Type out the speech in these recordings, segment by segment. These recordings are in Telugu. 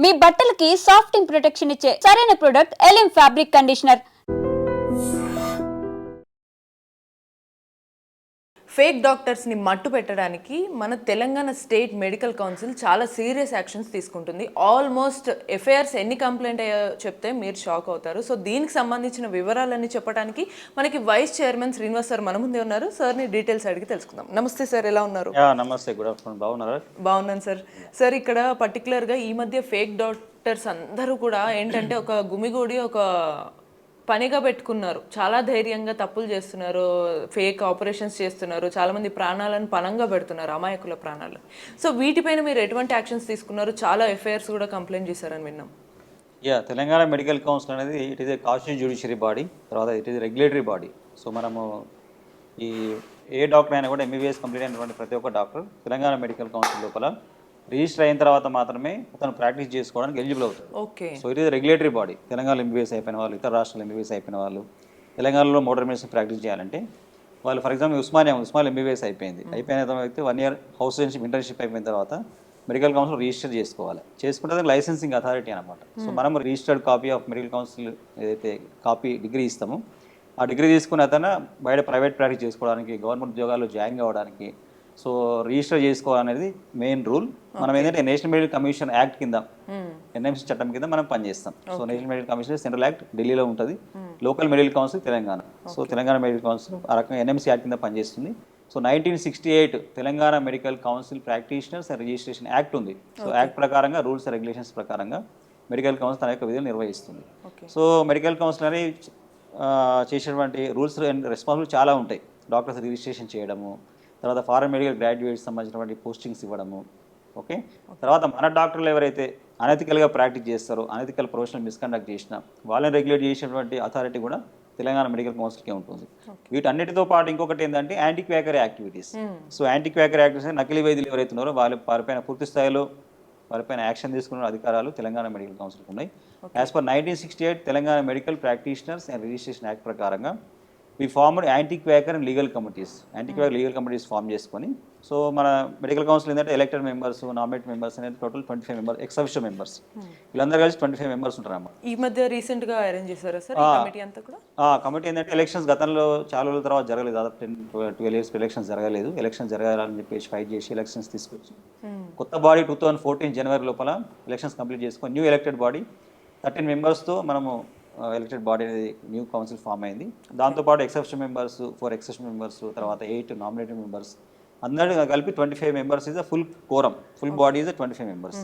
మీ బట్టలకి సాఫ్టింగ్ ప్రొటెక్షన్ ఇచ్చే సరైన ప్రొడక్ట్ ఎలిమ్ ఫ్యాబ్రిక్ కండిషనర్. ఫేక్ డాక్టర్స్ని మట్టు పెట్టడానికి మన తెలంగాణ స్టేట్ మెడికల్ కౌన్సిల్ చాలా సీరియస్ యాక్షన్స్ తీసుకుంటుంది. ఆల్మోస్ట్ ఎఫ్ఐఆర్స్ ఎన్ని కంప్లైంట్ అయ్యాయో చెప్తే మీరు షాక్ అవుతారు. సో దీనికి సంబంధించిన వివరాలన్నీ చెప్పడానికి మనకి వైస్ చైర్మన్ శ్రీనివాస్ సార్ మన ముందే ఉన్నారు. సార్ని డీటెయిల్స్ అడిగి తెలుసుకుందాం. నమస్తే సార్, ఎలా ఉన్నారు? నమస్తే, గుడ్ ఆఫ్టర్నూన్. బాగున్నారా? బాగున్నాను సార్. సార్, ఇక్కడ పర్టికులర్గా ఈ మధ్య ఫేక్ డాక్టర్స్ అందరూ కూడా ఏంటంటే ఒక గుమిగూడి ఒక పనిగా పెట్టుకున్నారు. చాలా ధైర్యంగా తప్పులు చేస్తున్నారు, ఫేక్ ఆపరేషన్స్ చేస్తున్నారు, చాలామంది ప్రాణాలను పణంగా పెడుతున్నారు, అమాయకుల ప్రాణాలు. సో వీటిపైన మీరు ఎటువంటి యాక్షన్స్ తీసుకున్నారు? చాలా ఎఫ్ఐఆర్స్ కూడా కంప్లైంట్ చేశారని విన్నాం. తెలంగాణ మెడికల్ కౌన్సిల్ అనేది it is a constitution judiciary body, తర్వాత it is regulatory body. So మనము ఈ ఏ డాక్టర్ అయినా కూడా ఎంబీబీఎస్ కంప్లీట్ అయినటువంటి ప్రతి ఒక్క డాక్టర్ తెలంగాణ మెడికల్ కౌన్సిల్ లోపల రిజిస్టర్ అయిన తర్వాత మాత్రమే అతను ప్రాక్టీస్ చేసుకోవడానికి ఎలిజిబుల్ అవుతాడు. Okay. So it is regulatory body. Telangana MBBS అయిపోయిన వాళ్ళు, ఇతర రాష్ట్రాలు ఎంబీబీఎస్ అయిపోయిన వాళ్ళు తెలంగాణలో మోడర్న్ మెడిసిన్ ప్రాక్టీస్ చేయాలంటే వాళ్ళు, ఫర్ ఎగ్జాంపుల్ ఉస్మానియా ఎంబీబీఎస్ అయిపోయిన తర్వాత 1 year హౌస్ ఇంటర్న్షిప్ అయిపోయిన తర్వాత మెడికల్ కౌన్సిల్ రిజిస్టర్ చేసుకోవాలి. చేసుకుంటే అది లైసెన్సింగ్ అథారిటీ అనమాట. సో మనం registered copy of medical council ఏదైతే కాపీ డిగ్రీ ఇస్తామో ఆ డిగ్రీ తీసుకుని అతను బయట ప్రైవేట్ ప్రాక్టీస్ చేసుకోవడానికి, గవర్నమెంట్ ఉద్యోగాల్లో జాయిన్ కావడానికి సో రిజిస్టర్ చేసుకోవాలనేది మెయిన్ రూల్. మనం ఏంటంటే నేషనల్ మెడికల్ కమిషన్ యాక్ట్ కింద, ఎన్ఎంసీ చట్టం కింద మనం పనిచేస్తాం. So national medical commission central act ఢిల్లీలో ఉంటుంది, local medical council Telangana. So Telangana medical council ఆ రకంగా ఎన్ఎంసీ యాక్ట్ కింద పనిచేస్తుంది. So 1968 Telangana medical council practitioners and registration act ఉంది. సో యాక్ట్ ప్రకారంగా రూల్స్ అండ్ రెగ్యులేషన్స్ ప్రకారంగా మెడికల్ కౌన్సిల్ తన యొక్క విధులు నిర్వహిస్తుంది. సో మెడికల్ కౌన్సిల్ అని చేసేటువంటి రూల్స్ అండ్ రెస్పాన్సిబిలిటీ చాలా ఉంటాయి. డాక్టర్స్ రిజిస్ట్రేషన్ చేయడము, తర్వాత ఫారెన్ మెడికల్ గ్రాడ్యుయేట్స్ సంబంధించినటువంటి పోస్టింగ్స్ ఇవ్వడము. ఓకే. తర్వాత మన డాక్టర్లు ఎవరైతే అనెథికల్గా ప్రాక్టీస్ చేస్తారో, అనెథికల్ ప్రొఫెషనల్ మిస్కండక్ట్ చేసినా వాళ్ళని రెగ్యులేట్ చేసేటువంటి అథారిటీ కూడా తెలంగాణ మెడికల్ కౌన్సిల్కే ఉంటుంది. వీటన్నిటితో పాటు ఇంకొకటి ఏంటంటే anti quackery activities. So anti quackery activities నకిలీ వైద్యులు ఎవరైతే ఉన్నారో వారిపైన పూర్తి స్థాయిలో వారిపైన యాక్షన్ తీసుకున్న అధికారాలు తెలంగాణ మెడికల్ కౌన్సిల్కి ఉన్నాయి. As per 1968 Telangana medical practitioners and registration act ప్రకారంగా we formed anti quacker and legal committees. Anti quacker legal committees form చేసుకొని, సో మన మెడికల్ కౌన్సిల్ ఏంటంటే ఎలక్టెడ్ మెంబర్స్, నామినేట్ మెంబర్స్ అనేది total 25 members, ex official members, వీళ్ళందరూ కలిసి 25 మెంబర్స్ ఉంటారు అన్నమాట. ఈ మధ్య రీసెంట్ గా అరేంజ్ చేశారా సార్ ఈ కమిటీ అంతా కూడా? కమిటీ ఏంటంటే ఎలక్షన్స్ గతంలో చాలా రోజుల తర్వాత జరగలేదు, దాదాపు 10-12 years ఎలక్షన్స్ జరగలేదు. ఎలక్షన్స్ జరగాలని చెప్పేసి ఫైట్ చేసి ఎలక్షన్స్ తీసుకొచ్చి కొత్త బాడీ 2014 జనవరి లోపల ఎలక్షన్స్ కంప్లీట్ చేసుకొని న్యూ ఎలక్టెడ్ బాడీ 13 మెంబర్స్తో మనము ఎలక్టెడ్ బాడీ అనేది న్యూ కౌన్సిల్ ఫామ్ అయింది. దాంతోపాటు ఎక్సెప్షన్ మెంబర్స్, 4 ఎక్సెప్షన్ మెంబర్స్, తర్వాత 8 నామినేటెడ్ మెంబర్స్, అందరూ కలిపి 25 members is the full quorum. Full body is 25 members.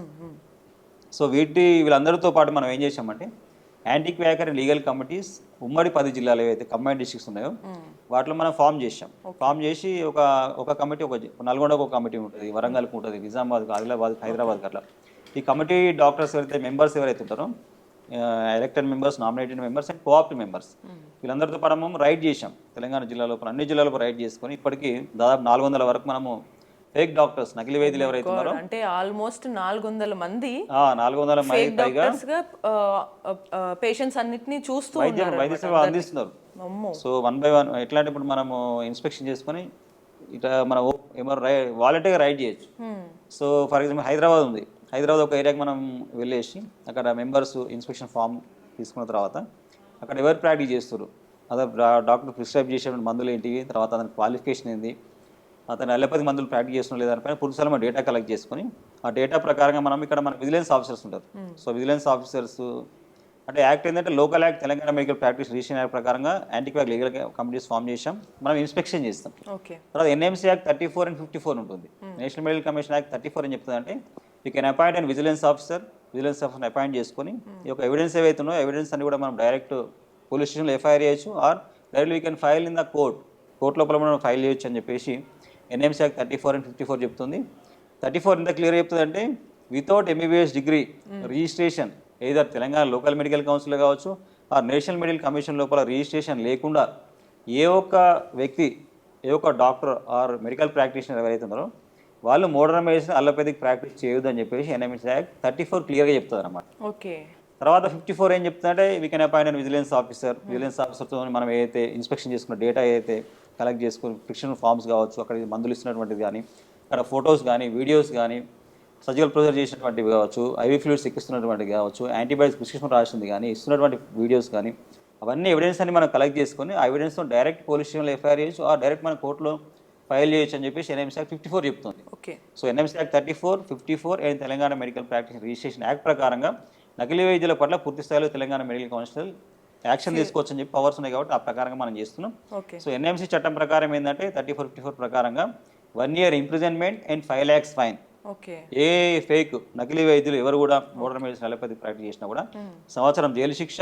So వీళ్ళందరితో పాటు మనం ఏం చేసామంటే యాంటీ క్వాకర్ లీగల్ కమిటీస్ ఉమ్మడి 10 జిల్లాలు ఏవైతే కంబైన్డ్ డిస్ట్రిక్ట్స్ ఉన్నాయో వాటిలో మనం ఫామ్ చేసాం. ఫామ్ చేసి ఒక కమిటీ, నల్గొండకు ఒక కమిటీ ఉంటుంది, వరంగల్కి ఉంటుంది, నిజామాబాద్, ఆదిలాబాద్, హైదరాబాద్ అట్లా. ఈ కమిటీ డాక్టర్స్ ఎవరైతే మెంబర్స్ ఎవరైతే ఉంటారో, elected members, nominated members and co-opt members, వీళ్ళందరితో పాటు మనం రైడ్ చేసాం. తెలంగాణ జిల్లాలో అన్ని జిల్లాలో రైడ్ చేసుకొని ఇప్పటికీ దాదాపు 400 వరకు మనము ఫేక్ డాక్టర్స్, నకిలీ వైద్యులు ఎవరైతే ఉన్నారో, అంటే ఆల్మోస్ట్ 400 మంది 400 మంది పైగా పేషెంట్స్ అన్నిటిని చూస్తూ వైద్య సేవ అందిస్తున్నారు. సో 1 by 1 ఎట్లా అంటే ఇప్పుడు మనము ఇన్స్పెక్షన్ చేసుకొని ఇట్లా మనం వాలంటీర్గా రైడ్ చేయొచ్చు. సో ఫర్ ఎగ్జాంపుల్ హైదరాబాద్ ఉంది, హైదరాబాద్ ఒక ఏరియాకి మనం వెళ్ళేసి అక్కడ మెంబర్స్ ఇన్స్పెక్షన్ ఫామ్ తీసుకున్న తర్వాత అక్కడ ఎవరు ప్రాక్టీస్ చేస్తారు, అదే డాక్టర్ ప్రిస్క్రైబ్ చేసే మందులు ఏంటివి, తర్వాత అతని క్వాలిఫికేషన్ ఏంటి, అతను అలోపతి మందులు ప్రాక్టీస్ చేస్తున్న లేదానిపైన పూర్తిస్థాయిలో మనం డేటా కలెక్ట్ చేసుకొని ఆ డేటా ప్రకారంగా మనం ఇక్కడ మన విజిలెన్స్ ఆఫీసర్స్ ఉంటారు. సో విజిలెన్స్ ఆఫీసర్స్ అంటే యాక్ట్ ఏంటంటే local act Telangana medical practice registration act ప్రకారంగా anti quacker legal committees form చేసాం, మనం ఇన్స్పెక్షన్ చేస్తాం. తర్వాత ఎన్ఎంసీ యాక్ట్ 34 and 54 ఉంటుంది. నేషనల్ మెడికల్ కమిషన్ యాక్ట్ 34 ఏం చెప్తుంది అంటే you can appoint and vigilance ఆఫీసర్ని అపాయింట్ చేసుకొని ఈ యొక్క ఎవిడెన్స్ ఏవైతే ఉన్నాయో ఎవిడెన్స్ అన్ని కూడా మనం డైరెక్ట్ పోలీస్ స్టేషన్లో ఎఫ్ఐఆర్ చేయొచ్చు, or direct we can file in the court లోపల మనం ఫైల్ చేయొచ్చు అని చెప్పేసి ఎన్ఎంసీ యాక్ట్ 34 and 54 చెప్తుంది. 34 ఎంత క్లియర్ చెప్తుంది అంటే వితౌట్ ఎంబీబీఎస్ డిగ్రీ రిజిస్ట్రేషన్ ఏదో తెలంగాణ లోకల్ మెడికల్ కౌన్సిల్ కావచ్చు ఆ నేషనల్ మెడికల్ కమిషన్ లోపల రిజిస్ట్రేషన్ లేకుండా ఏ ఒక్క వ్యక్తి, ఏ ఒక్క డాక్టర్ ఆర్ మెడికల్ ప్రాక్టీషనర్ ఎవరైతే ఉన్నారో వాళ్ళు మోడర్న్ మెడిసిన్, అలోపతిక్ ప్రాక్టీస్ చేయొద్దు అని చెప్పేసి ఎన్ఎంసీ యాక్ట్ 34 క్లియర్గా చెప్తుంది అనమాట. తర్వాత 54 ఏం చెప్తుందంటే we can appoint and vigilance ఆఫీసర్తో మనం ఏదైతే ఇన్స్పెక్షన్ చేసుకున్న డేటా ఏదైతే కలెక్ట్ చేసుకుని ప్రిస్క్రిప్షన్ ఫామ్స్ కావచ్చు, అక్కడ మందులు ఇస్తున్నటువంటిది కానీ, అక్కడ ఫొటోస్ కానీ, వీడియోస్ కానీ, సర్జికల్ ప్రొసీజర్ చేసినటువంటివి కావచ్చు, ఐవీ ఫ్లూయిడ్స్ ఎక్కిస్తున్నటువంటివి కావచ్చు, యాంటీబయాటిక్స్ ప్రిస్క్రిప్షన్ రాసింది కానీ, ఇస్తున్నటువంటి వీడియోస్ కానీ, అవన్నీ ఎవిడెన్స్ అని మనం కలెక్ట్ చేసుకొని ఆ ఎవిడెన్స్తో డైరెక్ట్ పోలీస్ స్టేషన్లో ఎఫ్ఐఆర్ చేయొచ్చు, ఆ డైరెక్ట్ మన కోర్టులో ఫైల్ చేయొచ్చు అని చెప్పేసి ఎన్ఎంసీ యాక్ట్ 54 చెప్తుంది. Okay. So NMC act 34, 54 and Telangana medical practice registration act ప్రకారంగా నకిలీ వైద్యుల పట్ల పూర్తి స్థాయిలో తెలంగాణ మెడికల్ కౌన్సిల్ యాక్షన్ తీసుకోవచ్చు అని చెప్పి పవర్స్ ఉన్నాయి కాబట్టి ఆ ప్రకారంగా మనం చేస్తున్నాం. సో ఎన్ఎంసీ చట్టం ప్రకారం ఏంటంటే 34, 54 ప్రకారంగా 1 year imprisonment and 5 lakhs fine. A fake నకిలీ వైద్యులు ఎవరు కూడా మోడర్న్ మెడిసిన్ అలోపతి ప్రాక్టీస్ చేసినా కూడా సంవత్సరం జైలు శిక్ష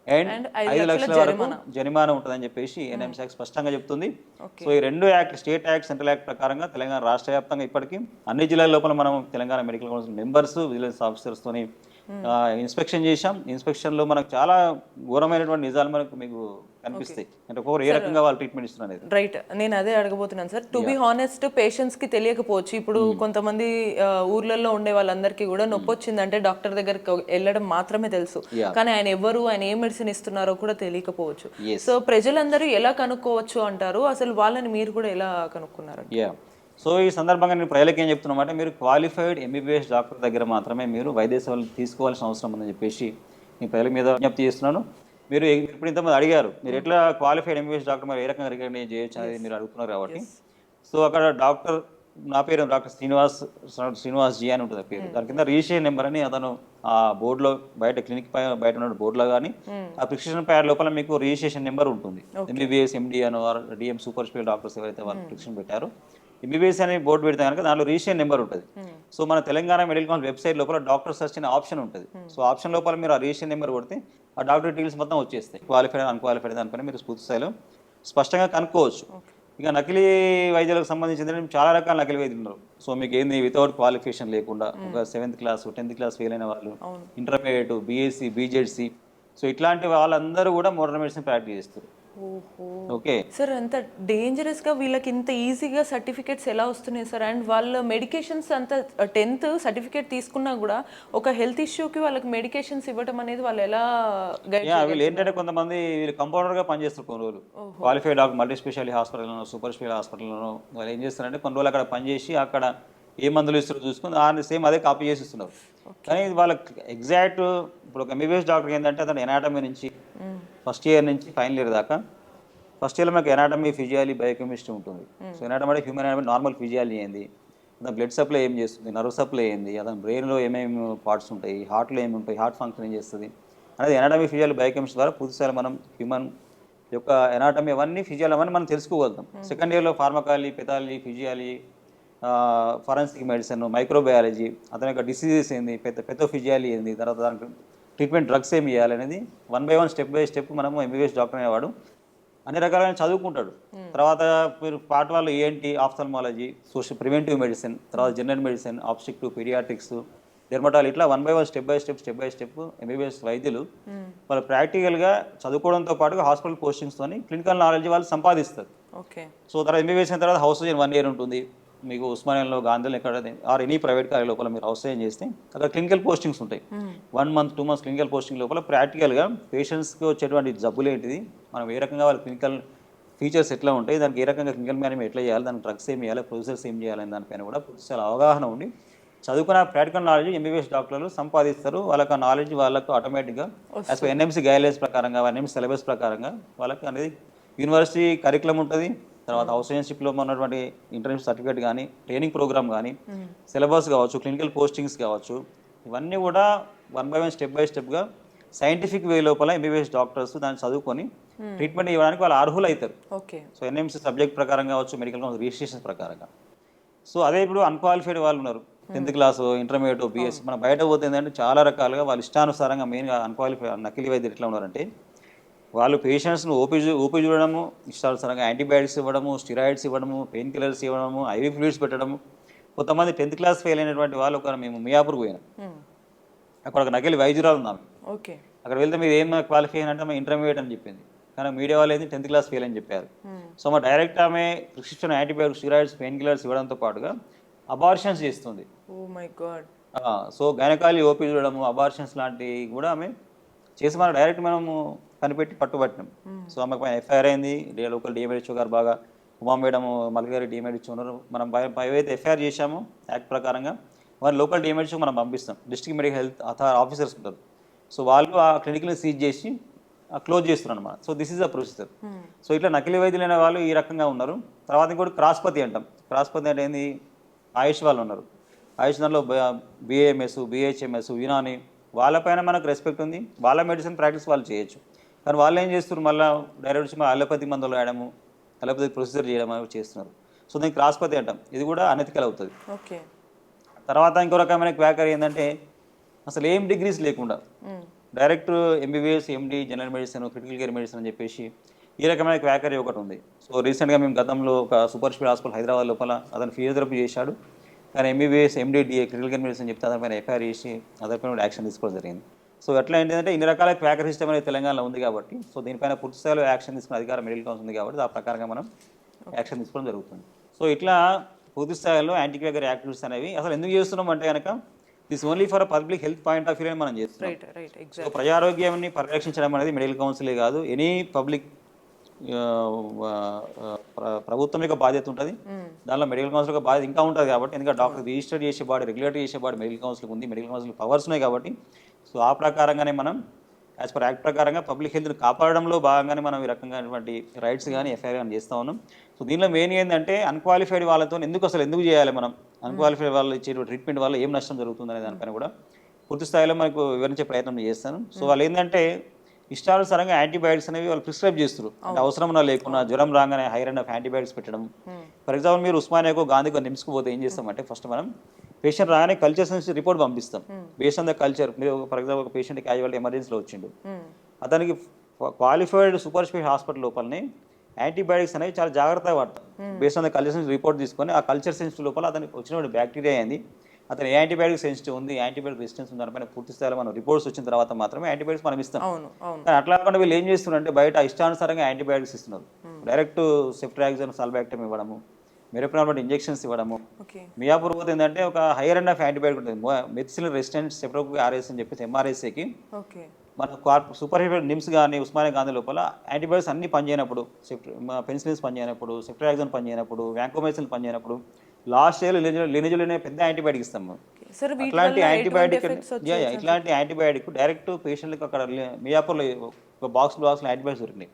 అండ్ 5 లక్షల వరకు జరిమానా ఉంటుందని చెప్పేసి ఎన్ఎంసీ యాక్ట్ స్పష్టంగా చెప్తుంది. సో ఈ రెండు act, state act, central act ప్రకారంగా తెలంగాణ రాష్ట్ర వ్యాప్తంగా ఇప్పటికీ అన్ని జిల్లాల లోపల మనం Telangana medical council members, vigilance ఆఫీసర్స్తోని ఇన్స్పెక్షన్ చేశాం. ఇన్స్పెక్షన్లో మనకు చాలా ఘోరమైనటువంటి నిజాలు మనకు మీకు కనిపిస్తాయి. అంటే ఒక్కొక్కరు ఏ రకంగా వాళ్ళు ట్రీట్మెంట్ ఇస్తున్నారు. రైట్, నేను అదే అడగబోతున్నాను sir. To be honest, patients కి తెలియకపోవచ్చు. ఇప్పుడు కొంతమంది ఊర్లలో ఉండే వాళ్ళందరికీ కూడా నొప్పి వచ్చిందంటే డాక్టర్ దగ్గరికి వెళ్ళడం మాత్రమే తెలుసు, కానీ ఆయన ఎవరు, ఆయన ఏ మెడిసిన్ ఇస్తున్నారో కూడా తెలియకపోవచ్చు. సో ప్రజలందరూ ఎలా కనుక్కోవచ్చు అంటారు, అసలు వాళ్ళని మీరు కూడా ఎలా కనుక్కున్నారు? సో ఈ సందర్భంగా నేను ప్రజలకు ఏం చెప్తున్నమాట, మీరు క్వాలిఫైడ్ ఎంబీబీఎస్ డాక్టర్ దగ్గర మాత్రమే మీరు వైద్య సేవలు తీసుకోవాల్సిన అవసరం ఉందని చెప్పేసి నేను ప్రజల మీద విజ్ఞప్తి చేస్తున్నాను. మీరు ఇప్పుడు ఇంతమంది అడిగారు, మీరు ఎట్లా క్వాలిఫైడ్ ఎంబీబీఎస్ డాక్టర్ మరి ఏ రకంగా రికగ్నైజ్ చేయొచ్చు అనేది మీరు అడుగుతున్నారు కాబట్టి. సో అక్కడ డాక్టర్, నా పేరు డాక్టర్ శ్రీనివాస్ జీ అని ఉంటుంది పేరు. దాని కింద రిజిస్ట్రేషన్ నెంబర్ అని అతను ఆ బోర్డులో బయట క్లినిక్ పై బయట ఉన్న బోర్డులో కానీ ఆ ప్రిస్క్రిప్షన్ ప్యాడ్ లోపల మీకు రిజిస్ట్రేషన్ నెంబర్ ఉంటుంది. ఎంబీబీఎస్, ఎండి అని డిఎం సూపర్ స్పెషల్ డాక్టర్స్ ఎవరైతే వాళ్ళు ప్రిస్క్రిప్షన్ పెట్టారో ఎంబీబీఎస్ అనే బోర్డు పెడితే కనుక దాంట్లో రిజిస్ట్రేషన్ నెంబర్ ఉంటుంది. సో మన తెలంగాణ మెడికల్ కౌన్సిల్ వెబ్సైట్ లోపల డాక్టర్ సర్చ్ అనే ఆప్షన్ ఉంటుంది. సో ఆప్షన్ లోపల మీరు ఆ రిజిస్ట్రేషన్ నెంబర్ కొడితే ఆ డాక్టర్ డీటెయిల్స్ మొత్తం వచ్చేస్తాయి. క్వాలిఫైడ్, అన్క్వాలిఫైడ్ అనుకుని మీరు పూర్తి స్థాయిలో స్పష్టంగా కనుక్కోవచ్చు. ఇక నకిలీ వైద్యులకు సంబంధించి చాలా రకాల నకిలీ వైద్యులు ఉన్నారు. సో మీకు ఏంది వితౌట్ క్వాలిఫికేషన్ లేకుండా ఒక 7th class 10th class fail అయిన వాళ్ళు, ఇంటర్మీడియట్, బీఎస్సీ, బీజెడ్సీ, సో ఇట్లాంటి వాళ్ళందరూ కూడా మోడర్న్ మెడిసిన్ ప్రాక్టీస్ చేస్తారు. ఓకే సార్, అంత డేంజరస్ గా వీళ్ళకి ఇంత ఈజీగా సర్టిఫికేట్స్ ఎలా వస్తున్నాయి సార్? అండ్ వాళ్ళ మెడికేషన్స్ అంత 10th సర్టిఫికేట్ తీసుకున్నా కూడా ఒక హెల్త్ ఇష్యూకి వాళ్ళకి మెడికేషన్స్ ఇవ్వడం అనేది వాళ్ళు ఎలా గైడ్? వీళ్ళు ఏంటంటే కొంతమంది వీళ్ళు కంపౌండర్ గా పనిచేస్తారు కొన్ని రోజులు. క్వాలిఫైడ్ డాక్టర్ మల్టీ స్పెషాలిటీ హాస్పిటల్లోనో, సూపర్ స్పెషాలిటీ హాస్పిటల్లోనో వాళ్ళు ఏం చేస్తారంటే కొన్ని రోజులు అక్కడ పనిచేసి అక్కడ ఏ మందులు ఇస్తారో చూసుకుని దాన్ని సేమ్ అదే కాపీ చేసి ఇస్తున్నారు. కానీ వాళ్ళకి ఎగ్జాక్ట్ ఇప్పుడు ఒక ఎంబీబీఎస్ డాక్టర్ ఏంటంటే అతను ఎనాటమీ నుంచి ఫస్ట్ ఇయర్ నుంచి ఫైనల్ ఇయర్ దాకా, ఫస్ట్ ఇయర్లో మనకు ఎనాటమీ, ఫిజియాలజీ, బయోకెమిస్ట్రీ ఉంటుంది. సో ఎనాటమీ అంటే హ్యూమన్ ఎనాటమీ, నార్మల్ ఫిజియాలజీ ఏంది, అతను బ్లడ్ సప్లై ఏం చేస్తుంది, నర్వ్ సప్లై ఏంది, అతని బ్రెయిన్లో ఏమేమి పార్ట్స్ ఉంటాయి, హార్ట్లో ఏమి ఉంటాయి, హార్ట్ ఫంక్షన్ ఏం చేస్తుంది అనేది ఎనాటమీ, ఫిజియాలజీ, బయోకెమిస్ట్రీ ద్వారా పూర్తిసారి మనం హ్యూమన్ యొక్క ఎనాటమీ అవన్నీ, ఫిజియాలజీ అవన్నీ మనం తెలుసుకోగలుగుతాం. సెకండ్ ఇయర్లో pharmacology, pathology, physiology, forensic medicine, microbiology, అతని యొక్క డిసీజెస్ ఏంది, పెథోఫిజియాలజీ ఏంది, తర్వాత దానికి ట్రీట్మెంట్ డ్రగ్స్ ఏమి ఇవ్వాలి అనేది 1 by 1 స్టెప్ బై స్టెప్ మనము ఎంబీబీఎస్ డాక్టర్ అనేవాడు అన్ని రకాలైన చదువుకుంటాడు. తర్వాత మీరు పార్ట్ వాళ్ళు ఏంటి, ఆఫ్థల్మాలజీ, సోషల్ ప్రివెంటివ్ మెడిసిన్, తర్వాత జనరల్ మెడిసిన్, ఆబ్స్టిక్టివ్, పీడియాట్రిక్స్, డెర్మటాలజీ, ఇట్లా 1 by 1 step by step MBBS వైద్యులు వాళ్ళు ప్రాక్టికల్గా చదువుకోవడంతో పాటుగా హాస్పిటల్ పోస్టింగ్స్తోని క్లినికల్ నాలెడ్జ్ వాళ్ళు సంపాదిస్తారు. సో తర్వాత ఎంబీబీఎస్ అయిన తర్వాత హౌస్ సర్జన్ 1 year ఉంటుంది. మీకు ఉస్మానియాలో, గాంధీలో, ఎక్కడ ఆర్ ఎనీ ప్రైవేట్ కాలేజ్ లోపల మీరు హౌస్ సర్జన్ చేస్తే అక్కడ క్లినికల్ పోస్టింగ్స్ ఉంటాయి. 1 month 2 months క్లినికల్ పోస్టింగ్ లోపల ప్రాక్టికల్గా పేషెంట్స్కి వచ్చేటువంటి జబ్బులు ఏంటిది, మనం ఏ రకంగా వాళ్ళ క్లినికల్ ఫీచర్స్ ఎట్లా ఉంటాయి, దానికి ఏ రకంగా క్లినికల్ మేనేజ్మెంట్ ఎట్లా చేయాలి, దానికి డ్రగ్స్ ఏం చేయాలి, ప్రొసీజర్స్ ఏం చేయాలని దానిపైన కూడా పూర్తిగా అవగాహన ఉండి చదువుకున్న ప్రాక్టికల్ నాలెడ్జ్ ఎంబీబీఎస్ డాక్టర్లు సంపాదిస్తారు. వాళ్ళకి ఆ నాలెడ్జ్ వాళ్ళకు ఆటోమేటిక్గా యాజ్ పర్ ఎన్ఎంసీ గైడ్లైన్స్ ప్రకారంగా, ఎన్ఎంసీ సిలబస్ ప్రకారంగా వాళ్ళకి అనేది యూనివర్సిటీ కరికులం ఉంటుంది. తర్వాత హౌస్ సర్జన్షిప్లో ఉన్నటువంటి ఇంటర్న్షిప్ సర్టిఫికేట్ కానీ, ట్రైనింగ్ ప్రోగ్రామ్ కానీ, సిలబస్ కావచ్చు, క్లినికల్ పోస్టింగ్స్ కావచ్చు, ఇవన్నీ కూడా 1 by 1 స్టెప్ బై స్టెప్గా సైంటిఫిక్ వే లోపల ఎంబీబీఎస్ డాక్టర్స్ దాన్ని చదువుకొని ట్రీట్మెంట్ ఇవ్వడానికి వాళ్ళు అర్హులు అవుతారు. సో ఎన్ఎంసీ సబ్జెక్ట్ ప్రకారం కావచ్చు, మెడికల్ కౌన్సిల్ రిజిస్ట్రేషన్ ప్రకారంగా. సో అదే ఇప్పుడు అన్క్వాలిఫైడ్ వాళ్ళు ఉన్నారు, 10th క్లాస్, ఇంటర్మీడియట్, బీఎస్సీ, మన బయట పోతే ఏంటంటే చాలా రకాలుగా వాళ్ళు ఇష్టానుసారంగా మెయిన్గా అన్క్వాలిఫైడ్ నకిలీ వైద్యులు ఎట్లా ఉన్నారంటే వాళ్ళు పేషెంట్స్ను ఓపీ చూడడము, ఇష్టానుసారంగా యాంటీబయాటిక్స్ ఇవ్వడము, స్టిరాయిడ్స్ ఇవ్వడము, పెయిన్ కిల్లర్స్ ఇవ్వడము, ఐవీ ఫ్లూయిడ్స్ పెట్టడము. కొంతమంది 10th క్లాస్ ఫెయిల్ అయినటువంటి వాళ్ళు మేము మియాపూర్కి పోయినాం. అక్కడ ఒక నకిలీ వైద్యురాలు ఉన్నాము. అక్కడ వెళ్తే మీరు ఏం క్వాలిఫై అయినంటే మా ఇంటర్మీడియట్ అని చెప్పింది, కానీ మీడియా వాళ్ళు అయితే 10th క్లాస్ ఫెయిల్ అని చెప్పారు. సో మా డైరెక్ట్ ఆమె prescription antibiotics, steroids, pain killers ఇవ్వడంతో పాటుగా అబార్షన్స్ చేస్తుంది. సో గైనకాలజీ ఓపీ చూడడము, అబార్షన్స్ లాంటివి కూడా ఆమె చేసి మనం డైరెక్ట్ మనము కనిపెట్టి పట్టుబట్టినాం. సో ఆమెకు పైన ఎఫ్ఐఆర్ అయింది. లోకల్ డిఎంహెచ్ఓ గారు బాగా ఉమా మేడం, మల్లిగారి డిఎంహెచ్ఓ ఉన్నారు. మనం ఏవైతే ఎఫ్ఐఆర్ చేశామో యాక్ట్ ప్రకారంగా వారి లోకల్ డిఎంహెచ్ఓ మనం పంపిస్తాం. డిస్ట్రిక్ట్ మెడికల్ హెల్త్ ఆఫీసర్స్ ఉంటారు. సో వాళ్ళు ఆ క్లినిక్ని సీజ్ చేసి క్లోజ్ చేస్తున్నారు అనమాట. So this is a procedure. So ఇట్లా నకిలీ వైద్యులైన వాళ్ళు ఈ రకంగా ఉన్నారు. తర్వాత ఇంకోటి క్రాస్పతి అంటాం. క్రాస్పతి అంటే ఏంది, ఆయుష్ వాళ్ళు ఉన్నారు. ఆయుష్ దాంట్లో బిఏఎంఎస్, బిహెచ్ఎంఎస్, యునాని వాళ్ళపైన మనకు రెస్పెక్ట్ ఉంది. వాళ్ళ మెడిసిన్ ప్రాక్టీస్ వాళ్ళు చేయొచ్చు. కానీ వాళ్ళు ఏం చేస్తున్నారు, మళ్ళీ డైరెక్ట్ వచ్చి అలోపతి మందులు వేయడము, అలోపతి ప్రొసీజర్ చేయడం అవి చేస్తున్నారు. సో దీనికి క్రాస్పతి అంటాం. ఇది కూడా అనెతికల్ అవుతుంది. ఓకే. తర్వాత ఇంకో రకమైన క్వాకరీ ఏంటంటే అసలు ఏం డిగ్రీస్ లేకుండా direct MBBS, MD, general medicine, critical care medicine అని చెప్పేసి ఈ రకమైన క్వాకరీ ఒకటి ఉంది. సో రీసెంట్గా మేము గతంలో ఒక సూపర్ స్పెషల్ హాస్పిటల్ హైదరాబాద్ లోపల అతను ఫిజియోథెరపీ చేశాడు. కానీ ఎంబీబీఎస్, ఎండి, డిఏ, క్రిటికల్ కేర్ మెడిసిన్ చెప్తే అతనిపైన ఎఫ్ఐఆర్ చేసి అతనిపైన కూడా యాక్షన్ తీసుకోవడం జరిగింది. సో ఎట్లా ఏంటంటే ఇన్ని రకాల క్వాకర్ సిస్టమ్ అనేది తెలంగాణలో ఉంది కాబట్టి, సో దీనిపైన పూర్తి స్థాయిలో యాక్షన్ తీసుకునే అధికారం మెడికల్ కౌన్సిల్ ఉంది కాబట్టి ఆ ప్రకారంగా మనం యాక్షన్ తీసుకోవడం జరుగుతుంది. సో ఇట్లా పూర్తి స్థాయిలో యాంటీ క్వాకర్ యాక్టివిటీస్ అనేవి అసలు ఎందుకు చేస్తున్నాం అంటే కనుక this only for public health point of view అని మనం చేస్తున్నాం. సో ప్రజారోగ్యాన్ని పరిరక్షించడం అనేది మెడికల్ కౌన్సిలే కాదు, ఎనీ పబ్లిక్ ప్రభుత్వం యొక్క బాధ్యత ఉంటుంది. దానిలో మెడికల్ కౌన్సిల్ యొక్క బాధ్యత ఇంకా ఉంటుంది కాబట్టి, ఎందుకంటే డాక్టర్ రిజిస్టర్ చేసే బాడీ, రెగ్యులేటర్ చేసే బాడీ మెడికల్ కౌన్సిల్కి ఉంది. మెడికల్ కౌన్సిల్ పవర్స్ ఉన్నాయి కాబట్టి, సో ఆ ప్రకారంగానే మనం యాజ్ పర్ యాక్ట్ ప్రకారంగా పబ్లిక్ హెల్త్ని కాపాడడంలో భాగంగానే మనం ఈ రకంగాటువంటి రైట్స్ కానీ ఎఫ్ఐఆర్ కానీ చేస్తూ ఉన్నాం. సో దీనిలో మెయిన్ ఏంటంటే అన్క్వాలిఫైడ్ వాళ్ళతో ఎందుకు చేయాలి మనం, అన్క్వాలిఫైడ్ వాళ్ళు ఇచ్చే ట్రీట్మెంట్ వల్ల ఏం నష్టం జరుగుతుంది అనే దానిపైన కూడా పూర్తి స్థాయిలో మనకు వివరించే ప్రయత్నం చేస్తాను. సో వాళ్ళు ఏంటంటే ఇష్టానుసారంగా యాంటీబయాటిక్స్ అనేవి వాళ్ళు ప్రిస్క్రైబ్ చేస్తారు. అంటే అవసరం లేకుండా జ్వరం రాగానే హైర్ అండ్ ఆఫ్ యాంటీబయాటిక్స్ పెట్టడం. ఫర్ ఎగ్జాంపుల్ మీరు ఉస్మానియాకో, గాంధీకో, నిమ్స్కు పోతే ఏం చేస్తామంటే ఫస్ట్ మనం పేషెంట్ రాగానే కల్చర్ సెన్స్ రిపోర్ట్ పంపిస్తాం. బేస్డ్ ఆన్ ద కల్చర్, మీరు ఫర్ ఎగ్జాంపుల్ ఒక పేషెంట్ క్యాజువాలిటీ ఎమర్జెన్సీలో వచ్చిండు, అతనికి క్వాలిఫైడ్ సూపర్ స్పెషల్ హాస్పిటల్ లోపలనే యాంటీబయాటిక్స్ అనేవి చాలా జాగ్రత్తగా వాడతాం. Based on the culture sense report తీసుకొని ఆ కల్చర్ సెన్స్ లోపల అతనికి వచ్చినటువంటి బ్యాక్టీరియా ఏంది, అతను యాంటీబయాటిక్ సెన్సిటివ్ ఉంది, యాంటీబయాటిక్ రెసిస్టెన్స్ ఉంది దానిపైన పూర్తి స్థాయిలో మనం రిపోర్ట్స్ వచ్చిన తర్వాత మాత్రమే యాంటీబయాటిక్స్ మనం ఇస్తాం. కానీ అట్లా కాకుండా వీళ్ళు ఏం చేస్తున్నారంటే బయట ఇష్టానుసారంగా యాంటీబయాటిక్స్ ఇస్తున్నారు. డైరెక్ట్ సెఫ్ట్రాక్సన్, సల్బాక్టమ్ ఇవ్వడము, మెరోప్రాల్ ఇంజెక్షన్స్ ఇవ్వడము. మియాపూర్ పోతే ఏంటంటే ఒక హైయర్ అండ్ ఆఫ్ యాంటీబయాటిక్ ఉంటుంది, మెథిసిలిన్ రెసిస్టెంట్ సెప్టోకోకస్ ఆర్ఎస్ అని చెప్పేసి ఎంఆర్ఎస్ఏకి మన సూపర్ హైఫైడ్ నిమ్స్ కానీ ఉస్మానియా గాంధీ లోపల యాంటీబయాటిక్స్ అన్ని పనిచేయనప్పుడు, పెన్సిలిన్స్ పనిచేయనప్పుడు, సెఫ్ట్రాక్సన్ పనిచేయనప్పుడు, వ్యాంకోమైసిన్ పనిచేయనప్పుడు లాస్ట్ ఇయర్ లినిజుల్ అనే పెద్ద యాంటీబయాటిక్ ఇస్తాము. అట్లాంటి యాంటీబయాటిక్ డైరెక్ట్ పేషెంట్కి అక్కడ మియాపూర్లో ఒక బాక్స్లో యాంటీబయాటిక్స్ దొరికినాయి.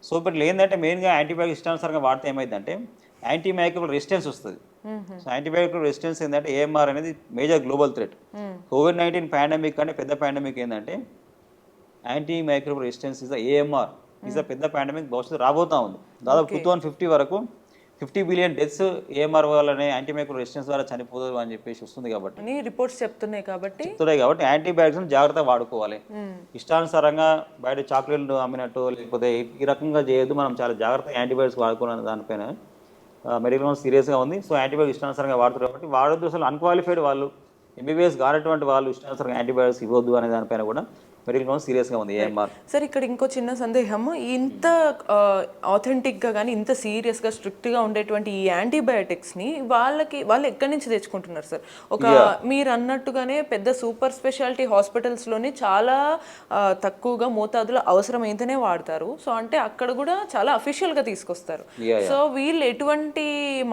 సో ఇప్పుడు ఏంటంటే మెయిన్గా యాంటీబయాటిక్ ఇష్టానుసారంగా వాడితే ఏమైందంటే యాంటీ మైక్రోబియల్ రెసిస్టెన్స్ వస్తుంది. సో యాంటీబయాటిక్ రెసిస్టెన్స్ ఏంటంటే ఏఎంఆర్ అనేది major global threat. COVID-19 pandemic అంటే పెద్ద పాండమిక్ ఏంటంటే anti microbial resistance is AMR is పెద్ద పాండమిక్ భవిష్యత్తు రాబోతా ఉంది. దాదాపు 2050 వరకు 50 బిలియన్ డెత్స్ ఏఎంఆర్ వల్లనే యాంటీమైక్రోబియల్ రెసిస్టెన్స్ ద్వారా చనిపోదు అని చెప్పేసి వస్తుంది కాబట్టి, రిపోర్ట్స్ చెప్తున్నాయి కాబట్టి యాంటీబయాటిక్స్ జాగ్రత్తగా వాడుకోవాలి. ఇష్టానుసారంగా బయట చాక్లెట్లు అమ్మినట్టు లేకపోతే ఈ రకంగా చేయొద్దు. మనం చాలా జాగ్రత్తగా యాంటీబయాటిక్స్ వాడుకోవాలనే దానిపైన మెడికల్ సీరియస్గా ఉంది. సో యాంటీబయాటిక్స్ ఇష్టానుసారంగా వాడుతారు కాబట్టి వాడొద్దు. అసలు అన్క్వాలిఫైడ్ వాళ్ళు, ఎంబీబీఎస్ కానటువంటి వాళ్ళు ఇష్టానుసారంగా యాంటీబయాటిక్స్ ఇవ్వద్దు అనే దానిపైన కూడా మెడికల్ కౌన్సిల్ సీరియస్గా ఉంది ఏఎంఆర్. సార్ ఇక్కడ ఇంకో చిన్న సందేహం, ఇంత ఆథెంటిక్గా కానీ ఇంత సీరియస్గా స్ట్రిక్ట్గా ఉండేటువంటి ఈ యాంటీబయాటిక్స్ని వాళ్ళు ఎక్కడి నుంచి తెచ్చుకుంటున్నారు సార్? మీరు అన్నట్టుగానే పెద్ద సూపర్ స్పెషాలిటీ హాస్పిటల్స్లోనే చాలా తక్కువగా మోతాదులో అవసరమైతేనే వాడతారు. సో అంటే అక్కడ కూడా చాలా అఫీషియల్గా తీసుకొస్తారు. సో వీళ్ళు ఎటువంటి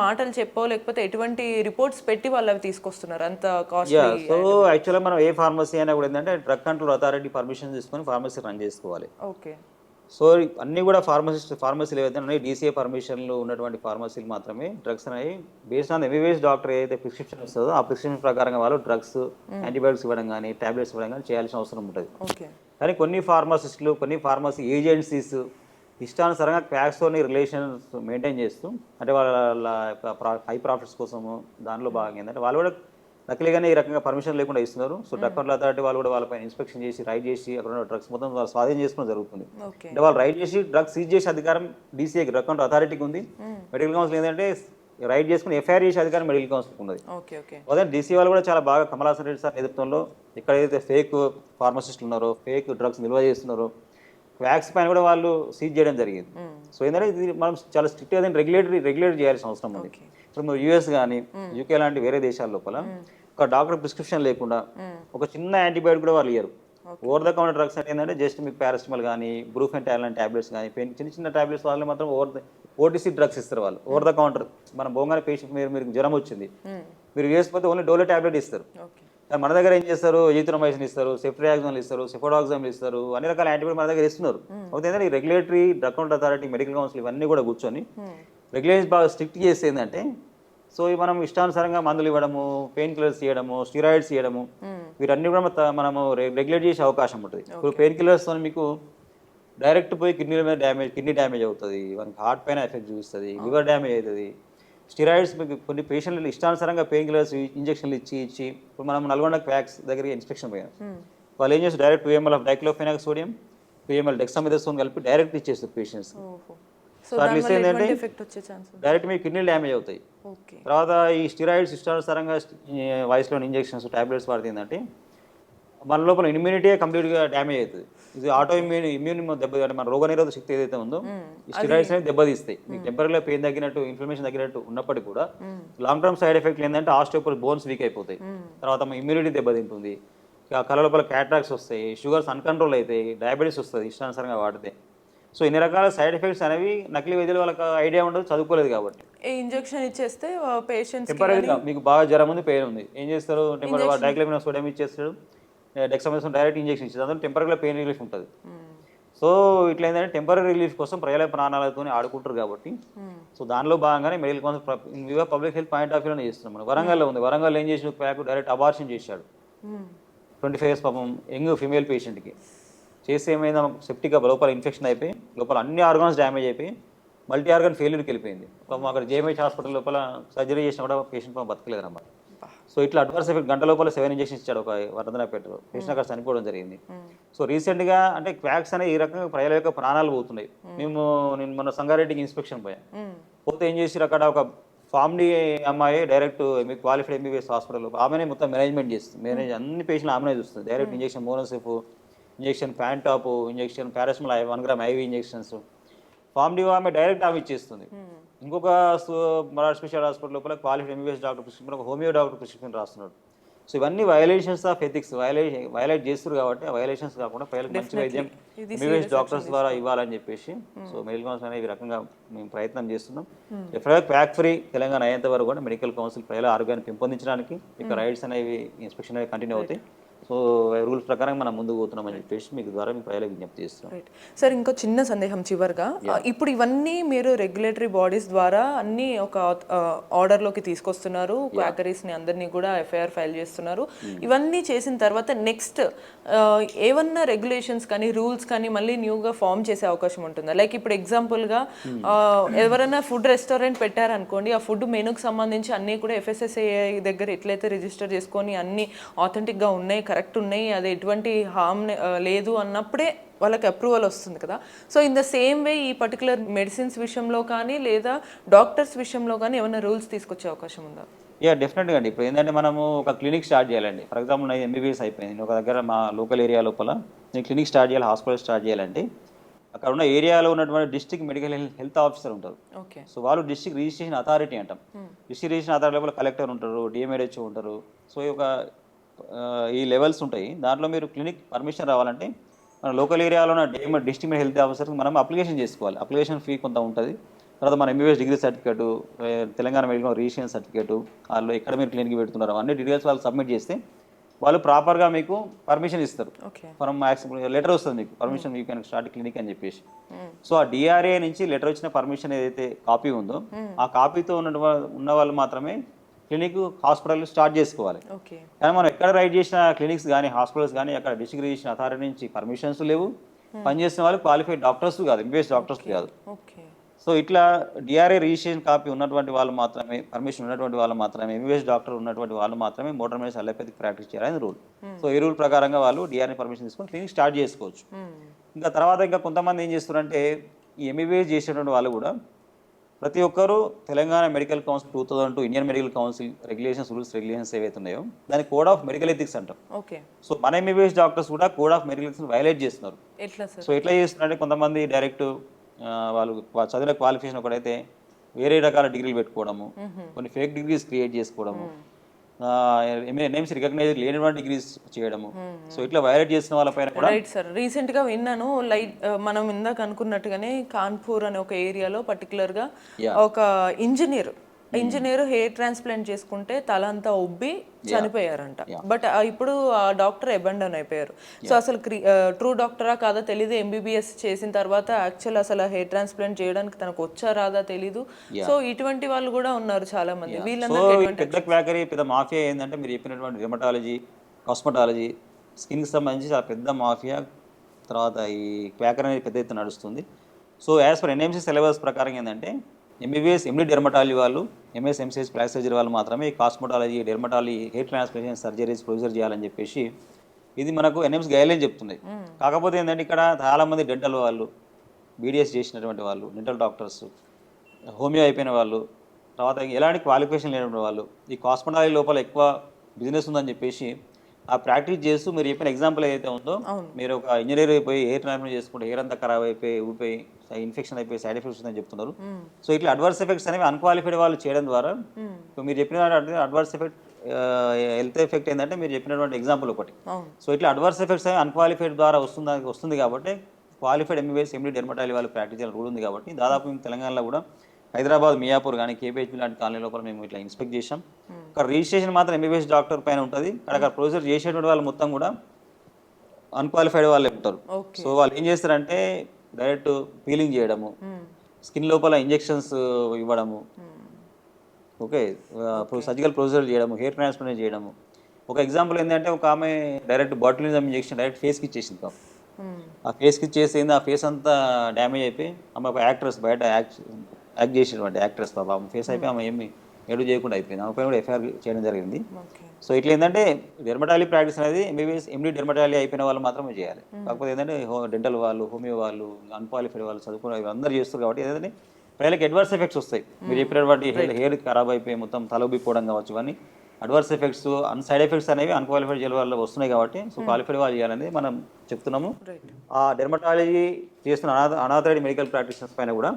మాటలు చెప్పో లేకపోతే ఎటువంటి రిపోర్ట్స్ పెట్టి వాళ్ళు అవి తీసుకొస్తున్నారు అంత కాస్ట్లీ? సో యాక్చువల్గా మనం ఏ ఫార్మసీ అయినా కూడా ఏంటంటే డ్రగ్ కంట్రోల్ అథారిటీ పర్మిషన్ తీసుకొని ఫార్మసీ రన్ చేసుకోవాలి. ఓకే. సో అన్నీ కూడా ఫార్మసీలు ఏవైతే ఉన్నాయి డీసీఏ పర్మిషన్లు ఉన్నటువంటి ఫార్మసీలు మాత్రమే డ్రగ్స్ అనేవి బేస్డ్ ఆన్ ఎంబీబీఎస్ డాక్టర్ ఏదైతే ప్రిస్క్రిప్షన్ ఇస్తుందో ఆ ప్రిస్క్రిప్షన్ ప్రకారంగా వాళ్ళు డ్రగ్స్, యాంటీబయాటిక్స్ ఇవ్వడం కానీ టాబ్లెట్స్ ఇవ్వడం కానీ చేయాల్సిన అవసరం ఉంటుంది. కానీ కొన్ని ఫార్మసిస్టులు, కొన్ని ఫార్మసీ ఏజెన్సీస్ ఇష్టానుసారంగా క్యాష్తోని రిలేషన్స్ మెయింటైన్ చేస్తూ, అంటే వాళ్ళ హై ప్రాఫిట్స్ కోసము దానిలో భాగంగా ఏంటంటే వాళ్ళు కూడా నకిలీగానే ఈ రకంగా పర్మిషన్ లేకుండా ఇస్తున్నారు. సో డ్రగ్ కంట్రోల్ అథారిటీ వాళ్ళు కూడా వాళ్ళపైన ఇన్స్పెక్షన్ చేసి రైడ్ చేసి అక్కడ ఉన్న డ్రగ్స్ మొత్తం వాళ్ళు స్వాధీనం చేసుకోవడం జరుగుతుంది. అంటే వాళ్ళు రైడ్ చేసి డ్రగ్స్ సీజ్ చేసే అధికారం డీసీఏకి, డ్రగ్ కంట్రోల్ అథారిటీకి ఉంది. మెడికల్ కౌన్సిల్ ఏంటంటే రైడ్ చేసుకుని ఎఫ్ఐఆర్ చేసే అధికారం మెడికల్ కౌన్సిల్కి ఉన్నది. అదే డీసీ వాళ్ళు కూడా చాలా బాగా కమల్ హాసన్ రెడ్డి సార్ నేతృత్వంలో ఎక్కడైతే ఫేక్ ఫార్మసిస్టులు ఉన్నారో, ఫేక్ డ్రగ్స్ నిల్వ చేస్తున్నారో వ్యాక్స్ పైన కూడా వాళ్ళు సీజ్ చేయడం జరిగింది. సో ఏంటంటే ఇది మనం చాలా స్ట్రిక్ట్గా రెగ్యులేట్ చేయాల్సిన అవసరం ఉంది. ఇప్పుడు యూఎస్ కానీ యూకే లాంటి వేరే దేశాల లోపల ఒక డాక్టర్ ప్రిస్క్రిప్షన్ లేకుండా ఒక చిన్న యాంటీబయాటిక్ కూడా వాళ్ళు ఇయ్యరు. ఓవర్ ద కౌంటర్ డ్రగ్స్ అంటే ఏంటంటే జస్ట్ మీకు పారాసిటమాల్ కానీ, బ్రూఫెంటాల్ లాంటి టాబ్లెట్స్ కానీ, చిన్న టాబ్లెట్స్ వాళ్ళు మాత్రం ఓటీసీ డ్రగ్స్ ఇస్తారు వాళ్ళు ఓవర్ ద కౌంటర్. మనం పోగానే పేషెంట్ మీరు జ్వరం వచ్చింది, మీరు వేసుకుంటే ఓన్లీ డోలో ట్యాబ్లెట్ ఇస్తారు. ఓకే. కానీ మన దగ్గర ఏం చేస్తారు, ఎజిథ్రోమైసిన్ ఇస్తారు, సెఫ్ట్రియాక్సోన్ ఇస్తారు, సెఫోడాక్సమ్ ఇస్తారు, అన్ని రకాల యాంటీబయాటిక్ మన దగ్గర ఇస్తున్నారు. అయితే ఏంటంటే ఈ regulatory, drug control authority, medical council ఇవన్నీ కూడా కూర్చొని రెగ్యులేషన్స్ బాగా స్ట్రిక్ట్ చేస్తే ఏంటంటే, సో ఇవి మనం ఇష్టానుసారంగా మందులు ఇవ్వడము, పెయిన్ కిల్లర్స్ ఇవ్వడము, స్టీరాయిడ్స్ ఇవ్వడము, వీరన్నీ కూడా మనము రెగ్యులేట్ చేసే అవకాశం ఉంటుంది. ఇప్పుడు పెయిన్ కిల్లర్స్తో మీకు డైరెక్ట్ పోయి కిడ్నీ మీద కిడ్నీ డ్యామేజ్ అవుతుంది, మనకి హార్ట్ పైన ఎఫెక్ట్ చూపిస్తుంది, లివర్ డ్యామేజ్ అవుతుంది. స్టిరాయిడ్స్ మీకు కొన్ని పేషెంట్లు ఇష్టానుసారంగా పెయిన్ కిల్లర్స్ ఇంజక్షన్లు ఇచ్చి ఇప్పుడు మనం నల్గొండ క్వాక్స్ దగ్గర ఇన్స్పెక్షన్ పోయాం. వాళ్ళు ఏం చేస్తారు, direct 2 ml of diclofenac sodium, 2 ml dexamethasone కలిపి డైరెక్ట్ ఇచ్చేస్తారు పేషెంట్స్. సో దానివల్ల ఎటువంటి ఎఫెక్ట్ వచ్చే ఛాన్స్ ఉంది? డైరెక్ట్ మీ కిడ్నీ డ్యామేజ్ అవుతాయి. ఓకే. తర్వాత ఈ స్టిరాయిడ్స్ ఇష్టానుసారంగా వాయిస్లోని ఇంజెక్షన్స్ టాబ్లెట్స్ వాడితే ఏంటంటే మన లోపల ఇమ్యూనిటీ కంప్లీట్గా డ్యామేజ్ అవుతుంది. ఇది ఆటో ఇమ్యూన్ దెబ్బ, అంటే మన రోగనిరోధక శక్తి ఏదైతే ఉందో ఈ స్టిరాయిడ్స్ అనేది దెబ్బతీస్తాయి. మీకు టెంపరీగా పెయిన్ తగ్గినట్టు, ఇన్ఫ్లమేషన్ తగ్గినట్టు ఉన్నప్పటికీ కూడా లాంగ్ టర్మ్ సైడ్ ఎఫెక్ట్ ఏంటంటే ఆస్టియోపరోసిస్, బోన్స్ వీక్ అయిపోతాయి. తర్వాత మన ఇమ్యూనిటీ దెబ్బతింటుంది. కళ్ళ లోపల క్యాట్రాక్ట్స్ వస్తాయి, షుగర్స్ అన్కంట్రోల్ అవుతాయి, డయాబెటీస్ వస్తుంది ఇష్టానుసారంగా వాడితే. సో ఇన్ని రకాల సైడ్ ఎఫెక్ట్స్ అనేవి నకిలీ వైద్యులు వాళ్ళకి ఐడియా ఉండదు, చదువుకోలేదు కాబట్టి. ఇంజెక్షన్ ఇచ్చేస్తే పేషెంట్స్ టెంపరీగా మీకు బాగా జ్వరం ఉంది, పెయిన్ ఉంది, ఏం చేస్తారు, డైక్లోఫెనాక్ సోడియం ఇచ్చేస్తాడు, డెక్సామెథాసోన్ డైరెక్ట్ ఇంజెక్షన్ ఇచ్చేది, అందులో టెంపరీగా పెయిన్ రిలీఫ్ ఉంటుంది. సో ఇట్లా ఏంటంటే టెంపరీ రిలీఫ్ కోసం ప్రజల ప్రాణాలతో ఆడుకుంటారు కాబట్టి, సో దానిలో భాగంగానే medical council public health point of వ్యూలో చేస్తున్నాం. మనం వరంగల్లో ఉంది, వరంగల్ ఏం చేసిన ప్యాక్ డైరెక్ట్ అబార్షన్ చేశాడు 25 years పాపం యంగ్ ఫీమేల్ పేషెంట్కి. చేస్తే ఏమైందా, సెప్టిక్ లోపల ఇన్ఫెక్షన్ అయిపోయి లోపల అన్ని ఆర్గాన్స్ డ్యామేజ్ అయిపోయి మల్టీ ఆర్గన్ ఫెయిల్యూర్కి వెళ్ళిపోయింది. పాపం అక్కడ జేఎంహెచ్ హాస్పిటల్ లోపల సర్జరీ చేసినా కూడా పేషెంట్ పాపం బతకలేదు అన్నమాట. సో ఇట్లా అడ్వర్స్ ఎఫెక్ట్ గంట లోపల 7 ఇంజెక్షన్స్ ఇచ్చాడు ఒక వర్ధనపేటలో, పేషెంట్ అక్కడ చనిపోవడం జరిగింది. సో రీసెంట్గా అంటే క్వాక్స్ అనేవి ఈ రకంగా ప్రజల యొక్క ప్రాణాలు పోతున్నాయి. నేను మన సంగారెడ్డికి ఇన్స్పెక్షన్ పోయాను, పోతే ఏం చేసి అక్కడ ఒక ఫామ్డీ అమ్మాయి డైరెక్ట్ మీకు క్వాలిఫైడ్ ఎంబీబీఎస్ హాస్పిటల్లో ఆమెనే మొత్తం మేనేజ్మెంట్ చేస్తుంది, అన్ని పేషెంట్లు ఆమెనే చూస్తుంది. Direct injection Monocef injection, Pantop injection, paracetamol 1 gram IV injections, pharm D ఆమె డైరెక్ట్ ఆమె ఇచ్చేస్తుంది. ఇంకొక మరాఠ్ స్పెషల్ హాస్పిటల్ లోపల క్వాలిఫైడ్ ఎంబీబీఎస్ డాక్టర్ ప్రిస్క్రిప్షన్, ఒక హోమియో డాక్టర్ ప్రిస్క్రిప్షన్ రాస్తున్నాడు. సో ఇవన్నీ వయలేషన్స్ ఆఫ్ ఎథిక్స్, వయలేట్ చేస్తారు కాబట్టి ఆ వయలేషన్స్ కాకుండా ప్రజలకు మంచి వైద్యం ఎంబీబీఎస్ డాక్టర్స్ ద్వారా ఇవ్వాలని చెప్పేసి సో మెడికల్ కౌన్సిల్ అనేది ఈ రకంగా మేము ప్రయత్నం చేస్తున్నాం. ఎప్పుడైనా క్వాక్ ఫ్రీ తెలంగాణ అయ్యేంత వరకు కూడా మెడికల్ కౌన్సిల్ ప్రజల ఆరోగ్యాన్ని పెంపొందించడానికి ఇక రైట్స్ అనేవి ఇన్స్పెక్షన్ అనేవి కంటిన్యూ అవుతాయి. సో రూల్స్ ప్రకారం మనం ముందుకు పోతున్నామని చెప్పేసి మీకు ద్వారా మీ ప్రజలకు విజ్ఞప్తి చేస్తున్నాం. సార్ ఇంకో చిన్న సందేహం చివరిగా, ఇప్పుడు ఇవన్నీ మీరు రెగ్యులేటరీ బాడీస్ ద్వారా అన్ని ఒక ఆర్డర్లోకి తీసుకొస్తున్నారు, క్వాకరీస్ని అందరినీ కూడా ఎఫ్ఐఆర్ ఫైల్ చేస్తున్నారు. ఇవన్నీ చేసిన తర్వాత నెక్స్ట్ ఏమన్నా రెగ్యులేషన్స్ కానీ రూల్స్ కానీ మళ్ళీ న్యూగా ఫామ్ చేసే అవకాశం ఉంటుందా? లైక్ ఇప్పుడు ఎగ్జాంపుల్గా ఎవరైనా ఫుడ్ రెస్టారెంట్ పెట్టారనుకోండి, ఆ ఫుడ్ మెనూకి సంబంధించి అన్నీ కూడా FSSAI దగ్గర ఎట్లయితే రిజిస్టర్ చేసుకొని అన్నీ ఆథెంటిక్గా ఉన్నాయి, కరెక్ట్ ఉన్నాయి, అది ఎటువంటి హామ్ లేదు అన్నప్పుడే వాళ్ళకి అప్రూవల్ వస్తుంది కదా. So in the same way ఈ పర్టికులర్ మెడిసిన్స్ విషయంలో కానీ లేదా డాక్టర్స్ విషయంలో కానీ ఏమైనా రూల్స్ తీసుకొచ్చే అవకాశం ఉందా? డెఫినెట్గా అండి. ఇప్పుడు ఏంటంటే మనము ఒక క్లినిక్ స్టార్ట్ చేయాలండి. ఫర్ ఎగ్జాంపుల్ నేను ఎంబీబీఎస్ అయిపోయింది, ఒక దగ్గర మా లోకల్ ఏరియా లోపల నేను క్లినిక్ స్టార్ట్ చేయాలి, హాస్పిటల్ స్టార్ట్ చేయాలంటే అక్కడ ఉన్న ఏరియాలో ఉన్నటువంటి డిస్ట్రిక్ట్ మెడికల్ హెల్త్ ఆఫీసర్ ఉంటారు. ఓకే. సో వాళ్ళు డిస్ట్రిక్ట్ రిజిస్ట్రేషన్ అథారిటీ అంటాం. డిస్ట్రిక్ట్ రిజిస్ట్రేషన్ అథారిటీ లోపల కలెక్టర్ ఉంటారు, డిఎంహెచ్ఓ ఉంటారు. సో ఈ లెవెల్స్ ఉంటాయి. దాంట్లో మీరు క్లినిక్ పర్మిషన్ రావాలంటే మన లోకల్ ఏరియాలో ఉన్న డిస్ట్రిక్ట్ హెల్త్ ఆఫీసర్కి మనం అప్లికేషన్ చేసుకోవాలి. అప్లికేషన్ ఫీ కొంత ఉంటుంది. తర్వాత మన MBBS degree certificate, Telangana medical registration certificate, వాళ్ళు ఎక్కడ మీరు క్లినిక్ పెడుతున్నారు అన్ని డీటెయిల్స్ వాళ్ళు సబ్మిట్ చేస్తే వాళ్ళు ప్రాపర్గా మీకు పర్మిషన్ ఇస్తారు. మనం లెటర్ వస్తుంది మీకు, permission you can start clinic అని చెప్పేసి. సో ఆ డిఆర్ఏ నుంచి లెటర్ వచ్చిన పర్మిషన్ ఏదైతే కాపీ ఉందో ఆ కాపీతో ఉన్న వాళ్ళు మాత్రమే క్లినిక్ హాస్పిటల్ స్టార్ట్ చేసుకోవాలి. కానీ మనం ఎక్కడ రైట్ చేసిన క్లినిక్స్ కానీ హాస్పిటల్స్ కానీ అక్కడ డిస్ట్రిక్ట్ రిజిస్ట్రేషన్ అథారిటీ నుంచి పర్మిషన్స్ లేవు, పనిచేసిన వాళ్ళు క్వాలిఫైడ్ డాక్టర్స్ కాదు, ఎంబీబీఎస్ డాక్టర్స్ కాదు. సో ఇట్లా డిఆర్ఏ రిజిస్ట్రేషన్ కాపీ ఉన్నటువంటి వాళ్ళు మాత్రమే, పర్మిషన్ ఉన్నటువంటి వాళ్ళు మాత్రమే, ఎంబీబీఎస్ డాక్టర్ ఉన్నటువంటి వాళ్ళు మాత్రమే మోటార్ మెడిసిన్ అలోపతిక్ ప్రాక్టీస్ చేయాలని రూల్. సో ఈ రూల్ ప్రకారంగా వాళ్ళు డిఆర్ఏ పర్మిషన్ తీసుకొని క్లినిక్ స్టార్ట్ చేసుకోవచ్చు. ఇంకా తర్వాత ఇంకా కొంతమంది ఏం చేస్తున్నారంటే ఈ ఎంబీబీఎస్ చేసేటువంటి వాళ్ళు కూడా ప్రతి ఒక్కరూ Telangana medical council 2002 Indian medical council regulations, rules regulations ఏవైతే ఉన్నాయో దాని కోడ్ ఆఫ్ మెడికల్ ఎథిక్స్ అంటాం. సో మన ఎంబీబీఎస్ డాక్టర్స్ కూడా code of medical ethics violate చేస్తున్నారు. సో ఎట్లా చేస్తున్నారంటే కొంతమంది డైరెక్ట్ వాళ్ళు చదివిన క్వాలిఫికేషన్ ఒకటైతే వేరే రకాల డిగ్రీలు పెట్టుకోవడము, కొన్ని ఫేక్ డిగ్రీస్ క్రియేట్ చేసుకోవడము, నేమ్స్ రికగ్నైజ్ లేనటువంటి డిగ్రీస్ చేయడము. సో ఇట్లా వైలేట్ చేసిన వాళ్ళపైన కూడా రైట్ సార్. రీసెంట్ గా విన్నాను, మనం ఇందాక అనుకున్నట్టుగానే కాన్పూర్ అనే ఒక ఏరియాలో పర్టికులర్ గా ఒక ఇంజనీర్ ఇంజనీర్ హెయిర్ ట్రాన్స్ప్లాంట్ చేసుకుంటే తల అంతా ఉబ్బి చనిపోయారంట. బట్ ఇప్పుడు ఆ డాక్టర్ అబండన్ అయిపోయారు. సో అసలు ట్రూ డాక్టరా కాదా తెలియదు. ఎంబీబీఎస్ చేసిన తర్వాత యాక్చువల్ అసలు హెయిర్ ట్రాన్స్ప్లాంట్ చేయడానికి తనకు వచ్చా రాదా తెలీదు. సో ఇటువంటి వాళ్ళు కూడా ఉన్నారు చాలా మంది. సో వీళ్ళందరికీ పెద్ద క్వాకరీ పెద్ద మాఫియా ఏంటంటే మీరు చెప్పినటువంటి డెర్మటాలజీ, కాస్మెటాలజీ, స్కిన్కి సంబంధించి చాలా పెద్ద మాఫియా. తర్వాత ఈ క్వాకర్ అనేది పెద్ద ఎత్తున నడుస్తుంది. So as per NMC syllabus ప్రకారం ఏంటంటే ఎంబీబీఎస్, ఎండి డెర్మటాలజీ వాళ్ళు, ఎంఎస్, ఎంసీఎస్, ప్లాస్టిక్ సర్జరీ వాళ్ళు మాత్రమే cosmetology, dermatology, hair transplantation surgeries procedure చేయాలని చెప్పేసి ఇది మనకు ఎన్ఎంసీ గైడ్లైన్ చెప్తుంది. కాకపోతే ఏంటంటే ఇక్కడ చాలామంది డెంటల్ వాళ్ళు, బీడీఎస్ చేసినటువంటి వాళ్ళు, డెంటల్ డాక్టర్స్, హోమియో అయిపోయిన వాళ్ళు, తర్వాత ఎలాంటి క్వాలిఫికేషన్ లేనటువంటి వాళ్ళు ఈ కాస్మెటాలజీ లోపల ఎక్కువ బిజినెస్ ఉందని చెప్పేసి ఆ ప్రాక్టీస్ చేస్తూ మీరు చెప్పిన ఎగ్జాంపుల్ ఏదైతే ఉందో, మీరు ఒక ఇంజనీర్ అయిపోయి హెయిర్ ట్రాన్స్ప్లాంట్ చేసుకుంటే హెయిర్ అంతా ఖరాబ్ అయిపోయి ఊపిపోయి ఇన్ఫెక్షన్ అయిపోయి సైడ్ ఎఫెక్ట్స్ ఉందని చెప్తున్నారు. సో ఇట్లా అడ్వర్స్ ఎఫెక్ట్స్ అనేవి అన్క్వాలిఫైడ్ వాళ్ళు చేయడం ద్వారా మీరు చెప్పిన అడ్వర్స్ ఎఫెక్ట్ హెల్త్ ఎఫెక్ట్ ఏంటంటే మీరు చెప్పినటువంటి ఎగ్జాంపుల్ ఒకటి. సో ఇట్లా అడ్వర్స్ ఎఫెక్ట్స్ అనేవి అన్క్వాలిఫైడ్ ద్వారా వస్తుంది కాబట్టి క్వాలిఫైడ్ ఎంబీబీఎస్, ఎండి డెర్మటాలజీ వాళ్ళు ప్రాక్టీస్ చేయాలని రూల్ ఉంది. కాబట్టి దాదాపు మేము తెలంగాణలో కూడా హైదరాబాద్, మియాపూర్ కానీ కేపీహెచ్బీ లాంటి కాలనీ లోపల మేము ఇట్లా ఇన్స్పెక్ట్ చేసాం. అక్కడ రిజిస్ట్రేషన్ మాత్రం ఎంబీబీఎస్ డాక్టర్ పైన ఉంటుంది. అక్కడ ప్రొసీజర్ చేసేటువంటి వాళ్ళు మొత్తం కూడా అన్క్వాలిఫైడ్ వాళ్ళే ఉంటారు. సో వాళ్ళు ఏం చేస్తారంటే డైరెక్ట్ పీలింగ్ చేయడము, స్కిన్ లోపల ఇంజెక్షన్స్ ఇవ్వడము, ఓకే, సర్జికల్ ప్రొసీజర్ చేయడము, హెయిర్ ట్రాన్స్ప్లాంట్ చేయడము. ఒక ఎగ్జాంపుల్ ఏంటంటే ఒక ఆమె డైరెక్ట్ బాటిలిజం ఇంజెక్షన్ డైరెక్ట్ ఫేస్కి ఇచ్చేసింది. ఆ ఫేస్కి ఇచ్చేసింది, ఆ ఫేస్ అంతా డ్యామేజ్ అయిపోయి ఆమె ఒక యాక్ట్రెస్ బయట యాక్ట్ చేసినటువంటి యాక్ట్రెస్ పాప ఆమె ఫేస్ అయిపోయి ఆమె ఏమి ఎడు చేయకుండా అయిపోయింది. ఆమె పైన కూడా ఎఫ్ఐఆర్ చేయడం జరిగింది. సో ఇట్లా ఏంటంటే డెర్మటాలజీ ప్రాక్టీస్ అనేది ఎంబీబీఎస్, ఎండి డెర్మటాలజీ అయిపోయిన వాళ్ళు మాత్రమే చేయాలి. కాకపోతే ఏంటంటే డెంటల్ వాళ్ళు, హోమియో వాళ్ళు, అన్క్వాలిఫైడ్ వాళ్ళు చదువుకునే అందరూ చేస్తారు. కాబట్టి ఏంటంటే ప్రజలకు అడ్వర్స్ ఎఫెక్ట్స్ వస్తాయి. మీరు చెప్పినటువంటి హెయిర్ ఖరాబ్ అయిపోయి మొత్తం తల ఉబ్బిపోవడం కావచ్చు, ఇవన్నీ అడ్వర్స్ ఎఫెక్ట్స్, సైడ్ ఎఫెక్ట్స్ అనేవి అన్క్వాలిఫైడ్ చేయాలి వాళ్ళు వస్తున్నాయి. కాబట్టి సో క్వాలిఫైడ్ వాళ్ళు చేయాలనేది మనం చెప్తున్నాము. ఆ డెర్మటాలజీ చేస్తున్న అనాథరైడ్ మెడికల్ ప్రాక్టీషనర్స్ పైన కూడా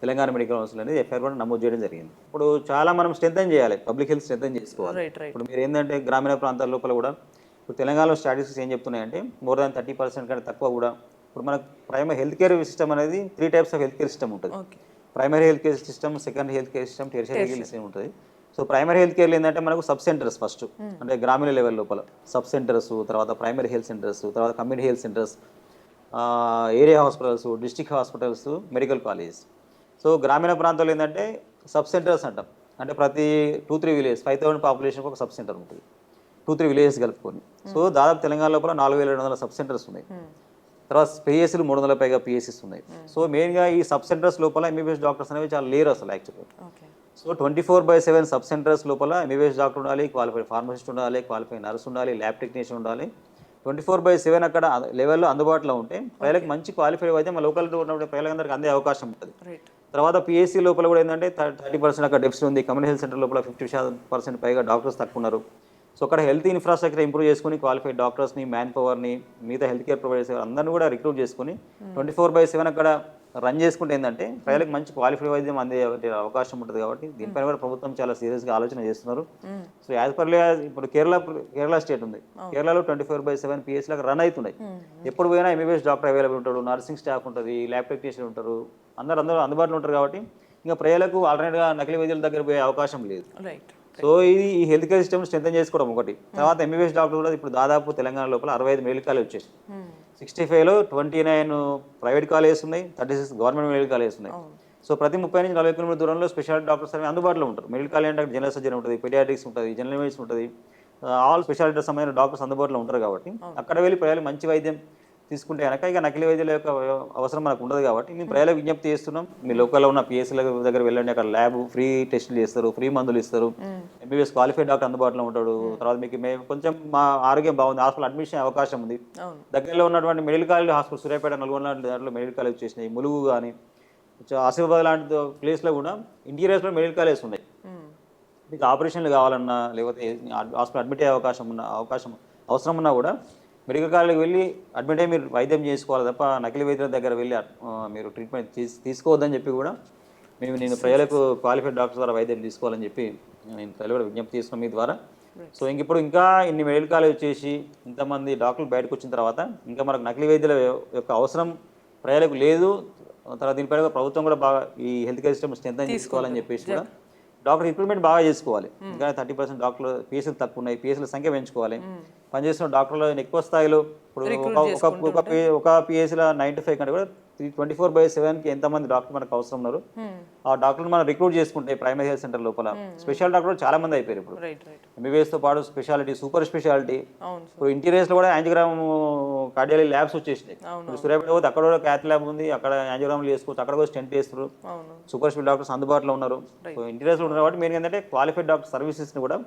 తెలంగాణ మెడికల్ కౌన్సిల్ అనేది ఎఫ్ఐఆర్ కూడా నమోదు చేయడం జరిగింది. ఇప్పుడు చాలా మనం స్ట్రెంథెన్ చేయాలి, పబ్లిక్ హెల్త్ స్ట్రెంథెన్ చేసుకోవాలి. ఇప్పుడు మీరు ఏంటంటే గ్రామీణ ప్రాంతాల లోపల కూడా ఇప్పుడు తెలంగాణలో స్టాటిస్టిక్స్ ఏం చెప్తున్నాయంటే మోర్ దాన్ 30% కంటే తక్కువ కూడా ఇప్పుడు మనకు ప్రైమరీ హెల్త్ కేర్ సిస్టమ్ అనేది 3 types of health care system ఉంటుంది. Primary health care system, second health care system, tertiary health care system ఉంటుంది. సో ప్రైమరీ హెల్త్ కేర్లో ఏంటంటే మనకు సబ్ సెంటర్స్ ఫస్ట్ అంటే గ్రామీణ లెవెల్ లోపల సబ్ సెంటర్స్, తర్వాత ప్రైమరీ హెల్త్ సెంటర్స్, తర్వాత community health centres, area hospitals, district hospitals, medical colleges. సో గ్రామీణ ప్రాంతాల్లో ఏంటంటే సబ్ సెంటర్స్ అంటాం. అంటే ప్రతి 2-3 విలేజ్ 5,000 పాపులేషన్కి ఒక సబ్ సెంటర్ ఉంటుంది, 2-3 విలేజెస్ కలుపుకొని. సో దాదాపు తెలంగాణ లోపల 4,700 సబ్ సెంటర్స్ ఉన్నాయి. తర్వాత పిఎస్సీలు 300 పైగా పిఎస్సీస్ ఉన్నాయి. సో మెయిన్గా ఈ సబ్ సెంటర్స్ లోపల ఎంబీబీఎస్ డాక్టర్స్ అనేవి చాలా లేరు అసలు యాక్చువల్గా. సో 24/7 సబ్ సెంటర్స్ లోపల ఎంబీబీఎస్ డాక్టర్ ఉండాలి, క్వాలిఫైడ్ ఫార్మసిస్ట్ ఉండాలి, క్వాలిఫైడ్ నర్స్ ఉండాలి, ల్యాబ్ టెక్నీషియన్ ఉండాలి. 24/7 అక్కడ లెవెల్లో అందుబాటులో ఉంటే ప్రజలకు మంచి క్వాలిఫైడ్ అయితే మా లోకల్లో ఉన్నప్పుడు ప్రజలందరికీ అందే అవకాశం ఉంటుంది. తర్వాత పిఎస్సీ లోపల కూడా ఏంటంటే 30% అక్కడ డెఫిసిట్ ఉంది. కమ్యూనిటీ హెల్త్ సెంటర్ లోపల 50% పైగా డాక్టర్స్ తక్కువ ఉన్నారు. సో అక్కడ హెల్త్ ఇన్ఫ్రాస్ట్రక్చర్ ఇంప్రూవ్ చేసుకుని క్వాలిఫైడ్ డాక్టర్స్ని, మ్యాన్ పవర్ని, మిగతా హెల్త్ కేర్ ప్రొవైడర్స్ అందరినీ కూడా రిక్రూట్ చేసుకుని 24/7 అక్కడ రన్ చేసుకుంటే ఏంటంటే ప్రజలకు మంచి క్వాలిఫైడ్ వైద్యం అందే అవకాశం ఉంటుంది. కాబట్టి దీనిపైన కూడా ప్రభుత్వం చాలా సీరియస్గా ఆలోచన చేస్తున్నారు. సో యాజ్ పర్ ఇప్పుడు కేరళ స్టేట్ ఉంది, కేరళలో 24/7 పిఎస్సీలకు రన్ అవుతున్నాయి. ఎప్పుడు పోయినా ఎంబీబీఎస్ డాక్టర్ అవైలబుల్ ఉంటాడు, నర్సింగ్ స్టాఫ్ ఉంటుంది, ల్యాబ్ టెక్నీషియన్ ఉంటారు, అందరూ అందుబాటులో ఉంటారు. కాబట్టి ఇంకా ప్రజలకు ఆల్టర్నేట్గా నకిలీ వైద్యుల దగ్గర పోయే అవకాశం లేదు. సో ఇది ఈ హెల్త్ కేర్ సిస్టమ్ స్ట్రెంథెన్ చేసుకోవడం ఒకటి. తర్వాత ఎంబీబీఎస్ డాక్టర్ కూడా ఇప్పుడు దాదాపు తెలంగాణ లోపల 65 మెడికల్ కాలేజ్ వచ్చేసి 65లో 29 ప్రైవేట్ కాలేజెస్ ఉన్నాయి, 36 గవర్నమెంట్ మెడికల్ కాలేజెస్ ఉన్నాయి. సో ప్రతి 30 నుంచి 40 కిలోమీటర్ దూరంలో స్పెషాలిటీ డాక్టర్స్ అనేవి అందుబాటులో ఉంటారు. మెడికల్ కాలేజ్ అంటే జనరల్ సర్జరీ ఉంటుంది, పెడియాట్రిక్స్ ఉంటుంది, జనరల్ మెడిసిన్ ఉంటుంది, ఆల్ స్పెషాలిటీస్ సంబంధించిన డాక్టర్స్ అందుబాటులో ఉంటారు. కాబట్టి అక్కడ వెళ్ళి ప్రజలు మంచి వైద్యం తీసుకుంటే కనుక ఇక నకిలీ వైద్యుల యొక్క అవసరం మనకు ఉండదు. కాబట్టి మేము ప్రజలకు విజ్ఞప్తి చేస్తున్నాం, మీ లోకల్లో ఉన్న పిఎస్సీల దగ్గర వెళ్ళండి, అక్కడ ల్యాబ్ ఫ్రీ టెస్టులు చేస్తారు, ఫ్రీ మందులు ఇస్తారు, ఎంబీబీఎస్ క్వాలిఫైడ్ డాక్టర్ అందుబాటులో ఉంటాడు. తర్వాత మీకు మేము కొంచెం మా ఆరోగ్యం బాగుంది, హాస్పిటల్ అడ్మిషన్ అవకాశం ఉంది, దగ్గరలో ఉన్నటువంటి medical college hospital Suryapet, Nalgonda లాంటి దాంట్లో మెడికల్ కాలేజ్ వచ్చేసినాయి, ములుగు కానీ ఆసిఫాబాద్ లాంటి ప్లేస్లో కూడా ఇంటీరియర్స్లో మెడికల్ కాలేజ్ ఉన్నాయి. మీకు ఆపరేషన్లు కావాలన్నా లేకపోతే హాస్పిటల్ అడ్మిట్ అయ్యే అవసరం ఉన్నా కూడా మెడికల్ కాలేజ్కి వెళ్ళి అడ్మిట్ అయ్యి మీరు వైద్యం చేసుకోవాలి తప్ప నకిలీ వైద్యుల దగ్గర వెళ్ళి మీరు ట్రీట్మెంట్ తీసుకోవద్దని చెప్పి కూడా నేను ప్రజలకు క్వాలిఫైడ్ డాక్టర్ ద్వారా వైద్యం తీసుకోవాలని చెప్పి నేను ప్రజలు కూడా విజ్ఞప్తి చేస్తున్నాను మీ ద్వారా. సో ఇప్పుడు ఇంకా ఇన్ని మెడికల్ కాలేజ్ వచ్చేసి ఇంతమంది డాక్టర్లు బయటకు వచ్చిన తర్వాత ఇంకా మనకు నకిలీ వైద్యుల యొక్క అవసరం ప్రజలకు లేదు. తర్వాత దీనిపైన ప్రభుత్వం కూడా బాగా ఈ హెల్త్ కేర్ సిస్టమ్ స్ట్రెంథెన్ తీసుకోవాలని చెప్పేసి కూడా డాక్టర్ రిక్రూట్మెంట్ బాగా చేసుకోవాలి. ఇంకా 30% డాక్టర్లు పిఎస్సీలు తక్కువ ఉన్నాయి, పిఎస్సీల సంఖ్య పెంచుకోవాలి. పనిచేస్తున్న డాక్టర్లు ఎక్కువ స్థాయిలో ఇప్పుడు ఒక పిఎస్సీలో 95 కంటే కూడా 24/7కి ఎంతమంది డాక్టర్ మనకు అవసరం ఉన్నారు, ఆ డాక్టర్లు మనం రిక్రూట్ చేసుకుంటే ప్రైమరీ హెల్త్ సెంటర్ లోపల స్పెషల్ డాక్టర్ చాలా మంది అయిపోయారు. ఇప్పుడు ఎంబీబీఎస్ తో పాటు స్పెషాలిటీ, సూపర్ స్పెషాలిటీ, ఇప్పుడు ఇంటీరియర్స్ లో కూడా యాంజియోగ్రామ్ కార్డియాలజీ ల్యాబ్స్ వచ్చేసినాయి. సూర్యాపేట పోతే అక్కడ కూడా క్యాత్ ల్యాబ్ ఉంది, అక్కడ యాంజియోగ్రామ్ చేసుకోవచ్చు, అక్కడ కూడా స్టెంట్ చేస్తారు, సూపర్ స్పెషల్ డాక్టర్స్ అందుబాటులో ఉన్నారు. ఇంటీరియర్స్ లో ఉన్నారు కాబట్టి మెయిన్ ఏంటంటే క్వాలిఫైడ్ డాక్టర్ సర్వీసెస్ ని కూడా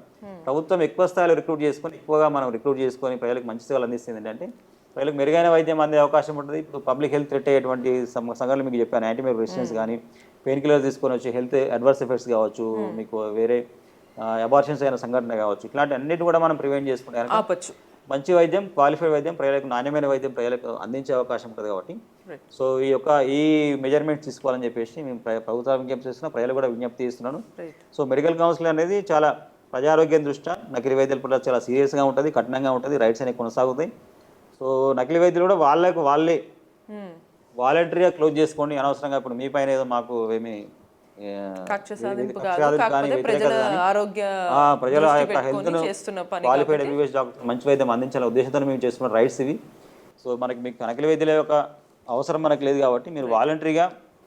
ప్రభుత్వం ఎక్కువ స్థాయిలో రిక్రూట్ చేసుకొని ఎక్కువగా మనం రిక్రూట్ చేసుకొని ప్రజలకు మంచి సేవలు అందిస్తుంది. ఏంటంటే ప్రజలకు మెరుగైన వైద్యం అందే అవకాశం ఉంటుంది. ఇప్పుడు పబ్లిక్ హెల్త్ థ్రెట్ అయ్యేటువంటి సంఘటనలు మీకు చెప్పాను, యాంటీబయోటిక్ రెసిస్టెన్స్ కానీ, పెయిన్ కిల్లర్ తీసుకొని వచ్చి హెల్త్ అడ్వర్స్ ఎఫెక్ట్స్ కావచ్చు, మీకు వేరే అబార్షన్స్ అయిన సంఘటన కావచ్చు, ఇట్లాంటి అన్నిటి కూడా మనం ప్రివెంట్ చేసుకుంటే మంచి వైద్యం, క్వాలిఫైడ్ వైద్యం ప్రజలకు, నాణ్యమైన వైద్యం ప్రజలకు అందించే అవకాశం ఉంటుంది. కాబట్టి సో ఈ మెజర్మెంట్స్ తీసుకోవాలని చెప్పేసి మేము ప్రభుత్వం విజ్ఞప్తి చేస్తున్నాం, ప్రజలు కూడా విజ్ఞప్తి చేస్తున్నాను. సో మెడికల్ కౌన్సిల్ అనేది చాలా ప్రజారోగ్యం దృష్ట్యా నకిలీ వైద్యాల పట్ల చాలా సీరియస్గా ఉంటుంది, కఠినంగా ఉంటుంది, రైట్స్ అనేవి కొనసాగుతాయి. సో నకిలీ వైద్యులు కూడా వాళ్ళే వాలంటరీగా క్లోజ్ చేసుకోండి, అనవసరంగా ఇప్పుడు మీ పైన ఏదో మాకు ఏమి ప్రజల ఆ యొక్క హెల్త్ను క్వాలిఫైడ్ ఎంబీబీఎస్ డాక్టర్ మంచి వైద్యం అందించాలనే ఉద్దేశంతో మేము చేసుకున్న రైట్స్ ఇవి. సో మీకు నకిలీ వైద్యుల యొక్క అవసరం మనకు లేదు కాబట్టి మీరు వాలంటరీగా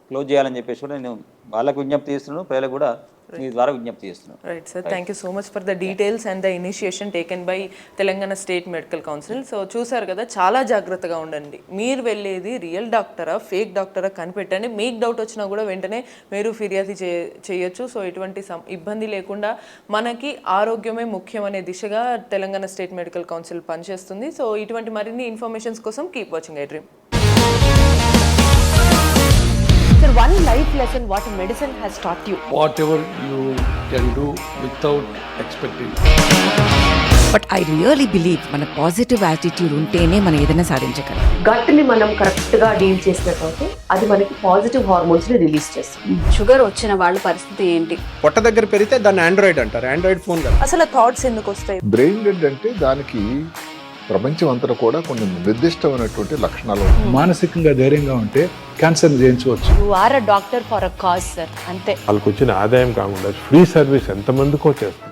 క్లోజ్ చేయాలని చెప్పేసి కూడా నేను వాళ్ళకు విజ్ఞప్తి చేస్తున్నాను, ప్రజలకు కూడా మీ ద్వారా విజ్ఞప్తి చేస్తున్నాను. Right sir, thank you so much for the details and the initiation taken by Telangana state medical council. So చూసారు కదా, చాలా జాగ్రత్తగా ఉండండి. మీరు వెళ్ళేది రియల్ డాక్టరా ఫేక్ డాక్టరా కనిపెట్టండి. మీకు డౌట్ వచ్చినా కూడా వెంటనే మీరు ఫిర్యాదు చేయొచ్చు. సో ఎటువంటి ఇబ్బంది లేకుండా మనకి ఆరోగ్యమే ముఖ్యం అనే దిశగా తెలంగాణ స్టేట్ మెడికల్ కౌన్సిల్ పనిచేస్తుంది. సో ఇటువంటి మరిన్ని ఇన్ఫర్మేషన్స్ కోసం keep watching I dream. Sir, one life lesson what medicine has taught you. Whatever you can do without expecting. But I really believe మన పాజిటివ్ యాటిట్యూడ్ ఉంటేనే మనం ఏదైనా సాధించగలం. గట్ని మనం కరెక్ట్గా డీల్ చేసినట్లయితే అది మనకి పాజిటివ్ హార్మోన్స్ని రిలీజ్ చేస్తుంది. షుగర్ వచ్చిన వాళ్ళ పరిస్థితి ఏంటి? పొట్ట దగ్గర పెరిగితే దాన్ని ఆండ్రాయిడ్ అంటారు, ఆండ్రాయిడ్ ఫోన్ కాదు. అసలు థాట్స్ ఎందుకు వస్తాయి? బ్రెయిన్ డెడ్ అంటే దానికి ప్రపంచం అంతా కూడా కొన్ని నిర్దిష్టమైనటువంటి లక్షణాలు. మానసికంగా ధైర్యంగా ఉంటే క్యాన్సర్ జయించవచ్చు. You are a doctor for a cause sir, అంతే. వాళ్ళకి వచ్చిన ఆదాయం కాకుండా ఫ్రీ సర్వీస్ ఎంతమందికో చేస్తారు.